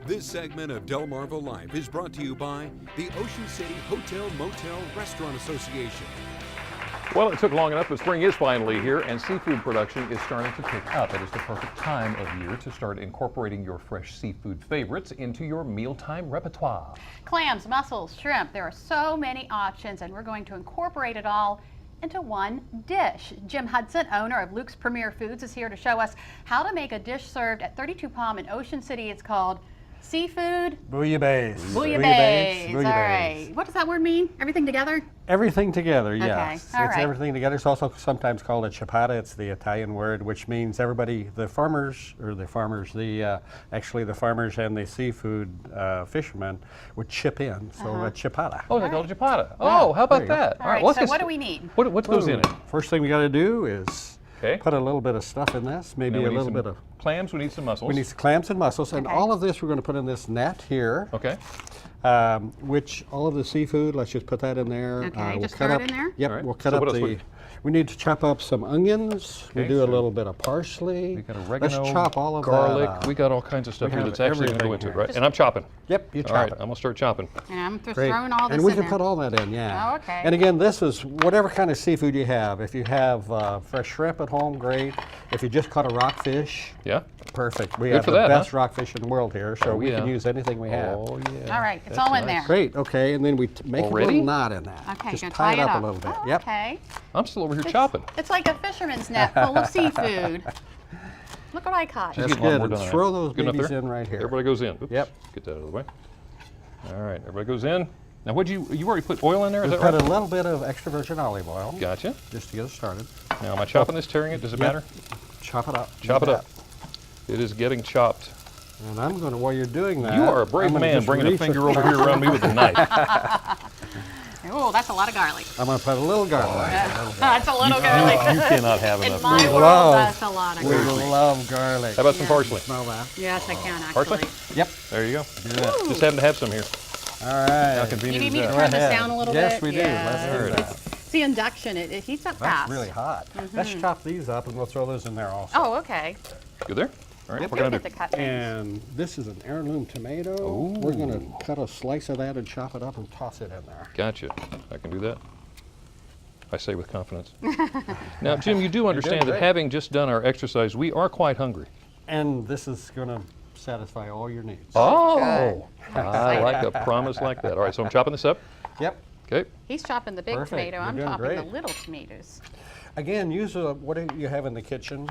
This segment of Delmarva Life is brought to you by the Ocean City Hotel Motel Restaurant Association. Well, it took long enough, but spring is finally here, and seafood production is starting to pick up. It is the perfect time of year to start incorporating your fresh seafood favorites into your mealtime repertoire. Clams, mussels, shrimp, there are so many options, and we're going to incorporate it all into one dish. Jim Hudson, owner of Luke's Premier Foods, is here to show us how to make a dish served at 32 Palm in Ocean City. It's called Seafood Bouillabaisse. Bouillabaisse. All right. What does that word mean? Everything together? Everything together, yes. All It's right. everything together. It's also sometimes called a ciabatta. It's the Italian word, which means everybody, the farmers and the seafood fishermen would chip in. So a ciabatta. Oh, they call it ciabatta. Oh, how about that? All right, let's so get what do we need? What goes in it? First thing we got to do is Okay. put a little bit of stuff in this, maybe Now a we need little some bit of. clams, we need some mussels. We need some clams and mussels, and Okay. all of this we're going to put in this net here. Okay. Which all of the seafood, let's just put that in there. Okay, just cut throw up, it in there? Yep, All right. we'll cut So up what else the. we- We need to chop up some onions. Okay, We do a so little bit of parsley. We got oregano, Let's chop all of garlic. that. We got all kinds of stuff We here have that's actually going to go everything into it, here. right? And I'm chopping. Yep, you All chop right, it. I'm going to start chopping. And I'm just Great. throwing all this and we in can there. put all that in, yeah. Oh, okay. And again, this is whatever kind of seafood you have. If you have fresh shrimp at home, great. If you just caught a rockfish, Yeah? perfect. We Good have for the that, best huh? rockfish in the world here, so Oh, we yeah. can use anything we have. Oh, yeah. All right, it's That's all in nice. there. Great, okay, and then we make Already? a little knot in that. Okay, just gonna tie it up, up a little bit. Oh, Yep. Okay. I'm still over here chopping. It's like a fisherman's net full of seafood. Look what I caught. Just That's get one good. more And done. throw those Good enough babies there? in right here. Everybody goes in. Oops. Yep. Get that out of the way. All right, everybody goes in. Now, you already put oil in there? Is We that put right? a little bit of extra virgin olive oil, Gotcha. just to get us started. Now, am I chopping this, tearing it? Does it Yep. matter? Chop it up. Chop like it up. It is getting chopped. that. And I'm going to, while you're doing that, You are a brave I'm gonna man just bringing a reach finger over here around me with a knife. Oh, that's a lot of garlic. I'm going to put a little garlic. That's a little garlic. You cannot have In enough. my garlic. world, love- that's a lot of We garlic. love garlic. How about some Yeah. parsley? Smell that? Yes, I can actually. Parsley? Yep. There you go. Do that. Just happen to have some here. All right. How You convenient need me is to that? turn this ahead. down a little Yes, bit? we do. Let's do that. It's the induction. It heats up That's fast. really hot. Let's chop these up and we'll throw those in there also. Oh, okay. Good there? All right, Yep. we're going to Get do. the cut things. And this is an heirloom tomato. Ooh. We're going to cut a slice of that and chop it up and toss it in there. Gotcha. I can do that. I say with confidence. Now, Jim, you do understand that great. having just done our exercise, we are quite hungry. And this is going to satisfy all your needs. Oh, I like a promise like that. All right, so I'm chopping this up. Yep. Okay. He's chopping the big Perfect. tomato. You're I'm doing chopping the great. little tomatoes. Again, use what do you have in the kitchen.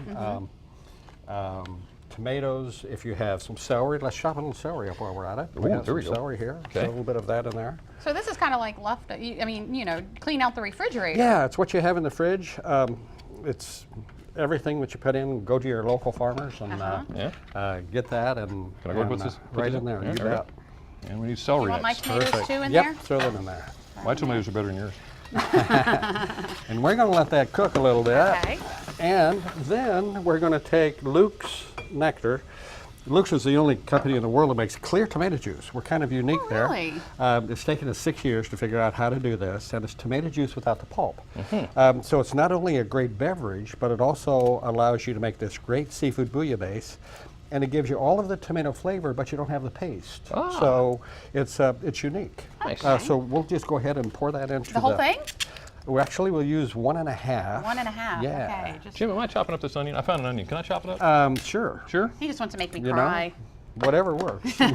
Tomatoes, if you have some celery, let's chop a little celery up while we're at it. Ooh, We have there some we go. celery here. Okay. So a little bit of that in there. So this is kind of like clean out the refrigerator. Yeah, it's what you have in the fridge. It's everything that you put in. Go to your local farmers and Yeah. get that and, Can I go ahead and put this right in? in there. Yeah, You all right. bet. And we need You celery want my next. tomatoes Perfect. too in Yep, there? throw them in there. My tomatoes are better than yours. And we're going to let that cook a little bit. Okay. And then we're going to take Luke's Nectar. Luke's is the only company in the world that makes clear tomato juice. We're kind of unique Oh, there. really? It's taken us 6 years to figure out how to do this, and it's tomato juice without the pulp. Mm-hmm. So it's not only a great beverage, but it also allows you to make this great seafood bouillabaisse, and it gives you all of the tomato flavor, but you don't have the paste. Ah. So it's unique. Nice. So we'll just go ahead and pour that into The whole thing? We'll use 1.5. 1.5. Yeah. Okay. Just, Jim, am I chopping up this onion? I found an onion. Can I chop it up? Sure. Sure. he just wants to make me You know? cry. Whatever works. That's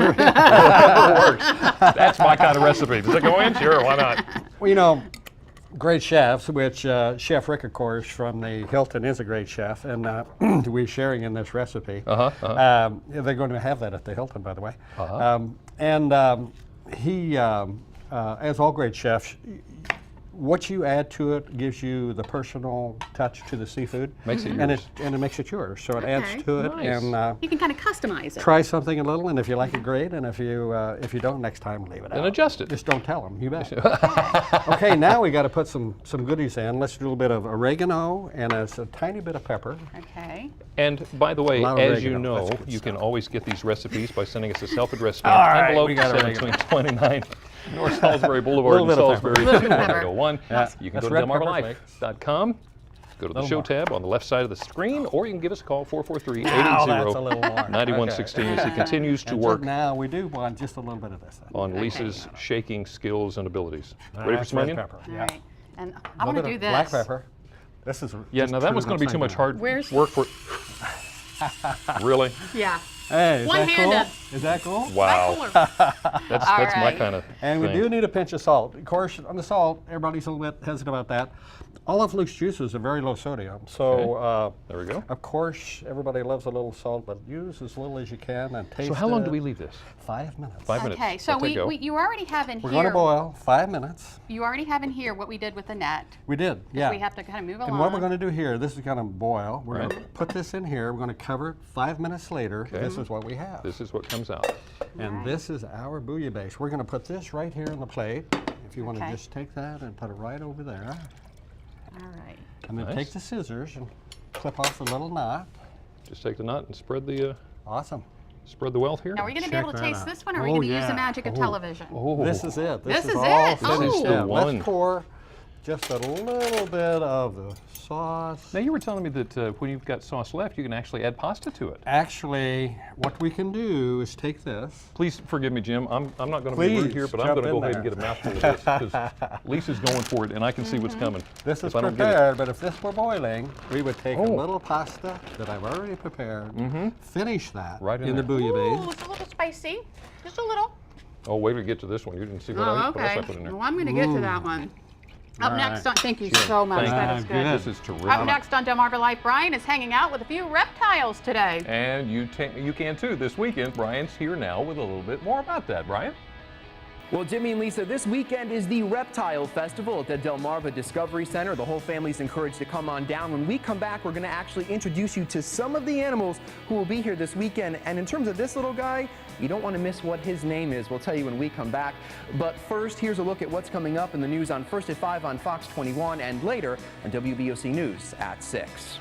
my kind of recipe. Does it go in? Sure, why not? Well, you know, great chefs, which Chef Rick, of course, from the Hilton is a great chef, and we're sharing in this recipe. They're going to have that at the Hilton, by the way. He, as all great chefs, what you add to it gives you the personal touch to the seafood. Makes it and yours. it makes it yours. So it Okay. adds to it, Nice. and You can kind of customize it. try something a little, and if you like it, great. And if you don't, next time, leave it out. Then adjust it. Just don't tell them. You bet. Okay, now we got to put some goodies in. Let's do a little bit of oregano and a tiny bit of pepper. Okay. And by the way, A lot of as you oregano. know, That's good you can stuff. always get these recipes by sending us a self-addressed All right, envelope we got sent oregano. between 29 North Salisbury Boulevard and Little bit of Salisbury pepper. 29001. Yeah. You can That's go to red pepper flakes. delmarvalife.com Go to the Little show more. tab on the left side of the screen, or you can give us a call, 443-880-9116 Now that's a little more. as he continues to And work now we do want just a little bit of this. on Lisa's shaking skills and abilities. Ready for That's some red onion? pepper. All Yeah. right. And I A want little to bit do of this. Black pepper. This is Yeah, just now that put one's it going to be upside too much down. hard Where's- work for. Really? Yeah. Hey, is One-handed. that cool? Is that cool? Wow. Cooler. That's All my right. kind of And we thing. do need a pinch of salt. Of course, on the salt, everybody's a little bit hesitant about that. All of Luke's juices are very low sodium. So, There we go. of course, everybody loves a little salt, but use as little as you can and taste So how long it. do we leave this? 5 minutes. 5 minutes. Okay, so Let that go. you already have in We're here. going to boil 5 minutes. You already have in here what we did with the net. We did, yeah. We have to kind of move along. And what we're going to do here, this is going to boil. We're Right. going to put this in here. We're going to cover it 5 minutes later. Okay. This is what we have. This is what comes out. And Right. this is our bouillabaisse. We're going to put this right here on the plate. If you want to Okay. just take that and put it right over there. All right. And then Nice. take the scissors and clip off a little knot. Just take the knot and spread the Awesome. wealth here. Now, are you going to be Check able to that taste out. this one, or are we Oh, going to use yeah. the magic of Oh. television? Oh, This is it. This is all it. finished. This is the Yeah, one. let's pour just a little bit of the sauce. Now you were telling me that when you've got sauce left, you can actually add pasta to it. Actually, what we can do is take this. Please forgive me, Jim. I'm not going to be rude Please, here, but I'm jump going to go in ahead and there. get a mouthful of this because Lisa's going for it, and I can see what's coming. This is If I don't get it- prepared, but if this were boiling, we would take a Oh. little pasta that I've already prepared, finish that Right in in the there. bouillabaisse. Ooh, it's a little spicy. Just a little. Oh, wait till we get to this one. You didn't see what, Oh, what else okay. I put in there. Well, I'm going to get to that one. Up All next right. on, thank you Jim, so much. thank That you. is Good. good. This is terrific. Up next on Delmarva Life, Brian is hanging out with a few reptiles today. And you can too this weekend. Brian's here now with a little bit more about that. Brian? Well, Jimmy and Lisa, this weekend is the Reptile Festival at the Delmarva Discovery Center. The whole family's encouraged to come on down. When we come back, we're going to actually introduce you to some of the animals who will be here this weekend. And in terms of this little guy, you don't want to miss what his name is. We'll tell you when we come back. But first, here's a look at what's coming up in the news on First at 5 on Fox 21 and later on WBOC News at 6.